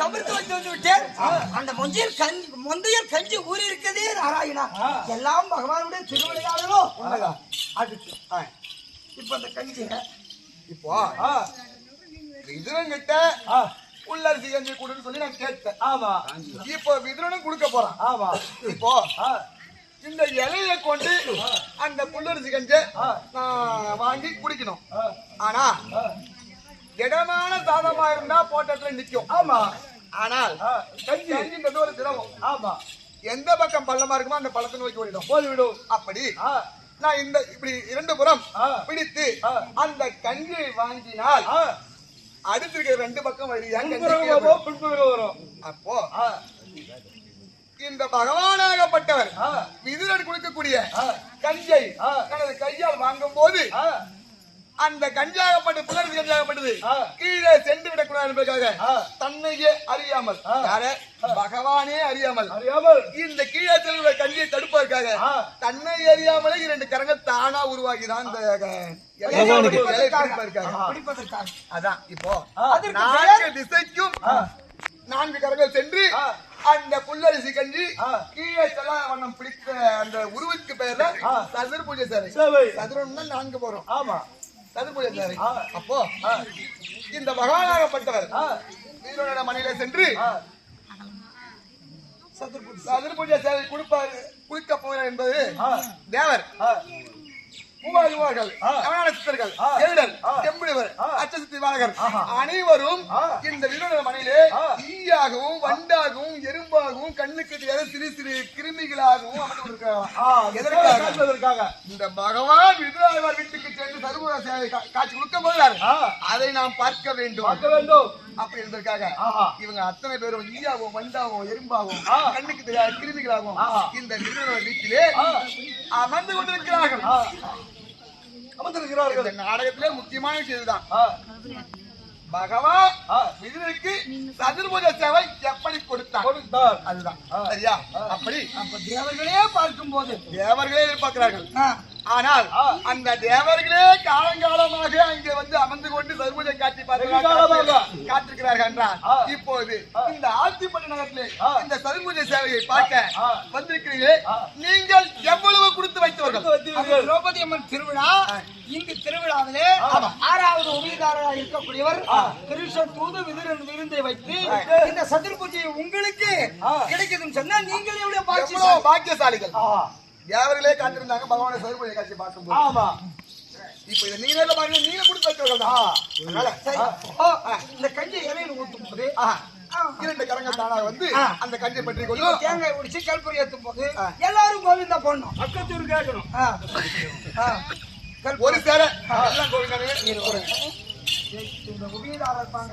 அமிர்த வந்து விட்டேன். அந்த முந்தையில் கஞ்சி ஊறி இருக்கதே நாராயணா. எல்லாம் பகவானுடைய திருவிளையாடலோ. அதுக்கு இப்ப அந்த கஞ்சி இப்போ விதுரங்கிட்ட உள்ளரிசி கஞ்சி கொடுன்னு சொல்லி நான் கேட்டேன். ஆமா. இப்போ விதுரனும் கொடுக்க போறான். ஆமா. இப்போ இந்த இலைய கொண்டு அந்த புல்லரிசி கஞ்சை நான் வாங்கி குடிக்கணும். ஆனா இடமான சாதமா இருந்தா போட்டத்துல நிக்கும். ஆமா. ஆனால் கஞ்சின்றது ஒரு திரவம். ஆமா. எந்த பக்கம் பள்ளமா இருக்குமோ அந்த பள்ளத்தை நோக்கி ஓடிடும். போய்விடும். அப்படி நான் இந்த இப்படி இரண்டு புறம் பிடித்து அந்த கஞ்சியை வாங்கினால் அடுத்து இருக்கிற ரெண்டு பக்கம் வரும். அப்போ இந்த பகவானாகப்பட்டவர் விதுரன் கொடுக்கக்கூடிய கஞ்சை தனது கையால் வாங்கும் போது அந்த கஞ்சாகப்பட்டு புலரிசி கஞ்சாகப்பட்டது கீழே சென்று விடக்கூடாது என்பதற்காக தன்னையே அறியாமல் பகவானே அறியாமல் இந்த கீழே செல்வ கஞ்சியை தடுப்பதற்காக தன்னை அறியாமலே இரண்டு கரங்கள் தானா உருவாகிதான் அதான் இப்போ நான்கு திசைக்கும் நான்கு கரங்கள் சென்று அந்த புல்லரிசி கஞ்சி கீழே செல்ல வண்ணம் பிடித்த அந்த உருவுக்கு பெயர் சதுர் பூஜை சேவை. சதுரம்னா நான்கு போறோம். ஆமா. சதுர் பூஜை சேவை. அப்போ இந்த மகானாகப்பட்டவர் வீரனோட மனையில சென்று சதுர் பூஜை சேவை குளிக்க போகிறார் என்பது தேவர் சித்தர்கள் செம்பிடுவர் அச்சசித்தி வாழகர் அனைவரும் இந்த வீரனோட மனையிலே ஈயாகவும் வண்டாகவும் எறும்பாகவும் கண்ணுக்கு தெரியாத சிறு சிறு கிருமிகளாகவும் அமர்ந்திருக்கிறாங்க. இந்த பகவான் விருதாழ்வார் வீட்டுக்கு சென்று சர்வ காட்சி கொடுக்க போகிறார். அதை நாம் பார்க்க வேண்டும் அப்படி இருந்திருக்காங்க. இவங்க அத்தனை பேரும் ஈயாகவும் வண்டாகவும் எறும்பாகவும் கண்ணுக்கு தெரியாத கிருமிகளாகவும் இந்த விருதாழ்வார் வீட்டிலே அமர்ந்து கொண்டிருக்கிறார்கள். இந்த நாடகத்திலே முக்கியமான விஷயம் இதுதான். பகவான் விதுரனுக்கு சதுர்புஜ சேவை எப்படி கொடுத்தார் அதுதான் சரியா. அப்படி தேவர்களே பார்க்கும் போது தேவர்களே எதிர்பார்க்கிறார்கள். ஆனால் அந்த தேவர்களே காலங்காலமாக அங்கே வந்து அமர்ந்து கொண்டு சதுர்புஜை காட்சி காத்திருக்கிறார்கள் என்றால் இப்போது இந்த ஆத்திப்பட்டு நகரத்திலே இந்த சதுர்புஜை சேவையை பார்க்க வந்திருக்கிறீர்களே நீங்கள் எவ்வளவு கொடுத்து வைத்தவர்கள்? திரௌபதி அம்மன் திருவிழா இந்த திருவிழாவிலே 6வது உபயதாரராக இருக்கக்கூடியவர் கிருஷ்ண தூது விருந்தை வைத்து இந்த சதுர் பூஜையை உங்களுக்கு கிடைக்குதுன்னு சொன்னா நீங்கள் எவ்வளவு பாக்கியசாலிகள். தேவர்களே காத்திருந்தாங்க பகவானை சதுர் பூஜை காட்சி பார்க்கும்போது. ஆமா. இப்ப இதை நீங்க பாருங்க, நீங்க கொடுத்து வைத்தவர்கள் தான். இந்த கஞ்சி இலையில ஊற்றும் போது இரண்டு கரங்கள் தானாக வந்து அந்த கஞ்சியை பற்றி கொள்ளும். தேங்காய் உடிச்சு கல்புரி ஏற்றும் போது எல்லாரும் கோவிந்தா போடணும். அக்கத்தூர் கேட்கணும். ஒரு சேர எல்லாம் கோவிந்தானே உபயதாரர் இருப்பாங்க.